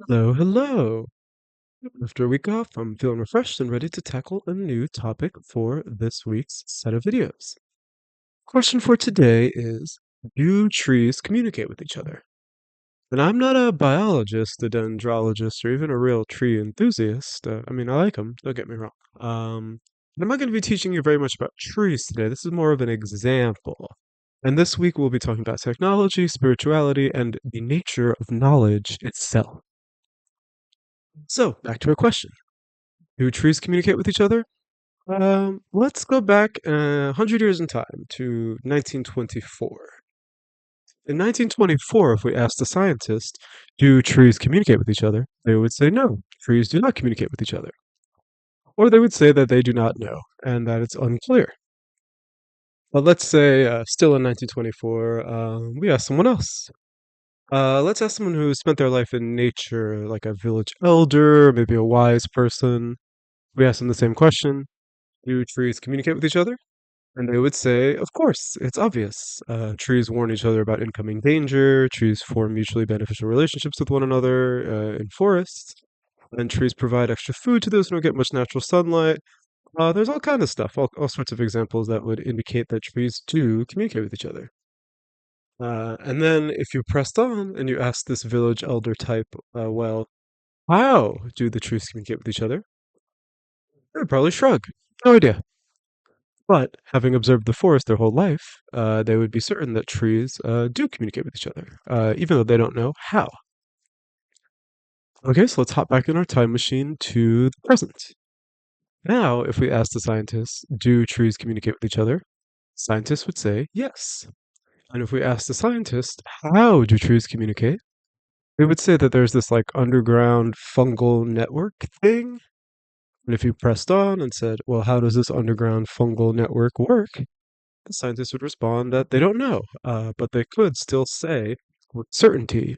Hello, hello. After a week off, I'm feeling refreshed and ready to tackle a new topic for this week's set of videos. Question for today is, do trees communicate with each other? And I'm not a biologist, a dendrologist, or even a real tree enthusiast. I mean, I like them, don't get me wrong. But I'm not going to be teaching you very much about trees today. This is more of an example. And this week we'll be talking about technology, spirituality, and the nature of knowledge itself. So, back to our question. Do trees communicate with each other? Let's go back 100 years in time to 1924. In 1924, if we asked a scientist, do trees communicate with each other? They would say no, trees do not communicate with each other. Or they would say that they do not know and that it's unclear. But let's say, still in 1924, we ask someone else. Let's ask someone who spent their life in nature, like a village elder, maybe a wise person. We ask them the same question. Do trees communicate with each other? And they would say, of course, it's obvious. Trees warn each other about incoming danger. Trees form mutually beneficial relationships with one another in forests. And trees provide extra food to those who don't get much natural sunlight. There's all kind of stuff, all sorts of examples that would indicate that trees do communicate with each other. And then if you pressed on and you asked this village elder type, well, how do the trees communicate with each other? They would probably shrug. No idea. But having observed the forest their whole life, they would be certain that trees do communicate with each other, even though they don't know how. Okay, so let's hop back in our time machine to the present. Now, if we ask the scientists, do trees communicate with each other? Scientists would say yes. And if we ask the scientists, how do trees communicate? They would say that there's this like underground fungal network thing. And if you pressed on and said, well, how does this underground fungal network work? The scientists would respond that they don't know, but they could still say with certainty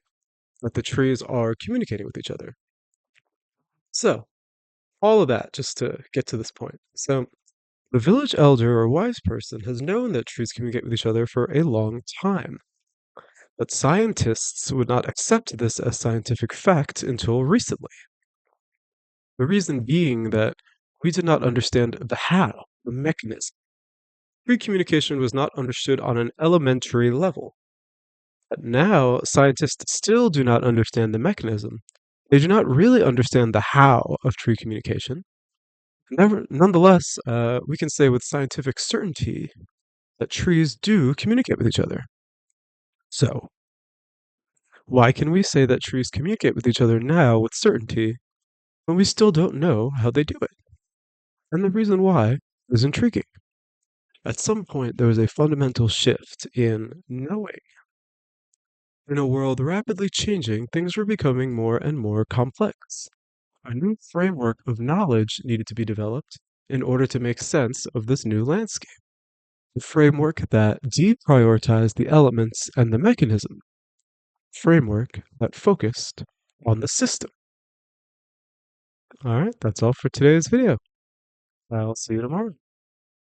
that the trees are communicating with each other. So, all of that just to get to this point. So, the village elder or wise person has known that trees communicate with each other for a long time, but scientists would not accept this as scientific fact until recently. The reason being that we did not understand the how, the mechanism. Tree communication was not understood on an elementary level. But now, scientists still do not understand the mechanism. They do not really understand the how of tree communication. Nonetheless, we can say with scientific certainty that trees do communicate with each other. So, why can we say that trees communicate with each other now with certainty when we still don't know how they do it? And the reason why is intriguing. At some point, there was a fundamental shift in knowing. In a world rapidly changing, things were becoming more and more complex. A new framework of knowledge needed to be developed in order to make sense of this new landscape. A framework that deprioritized the elements and the mechanism. A framework that focused on the system. All right, that's all for today's video. I'll see you tomorrow.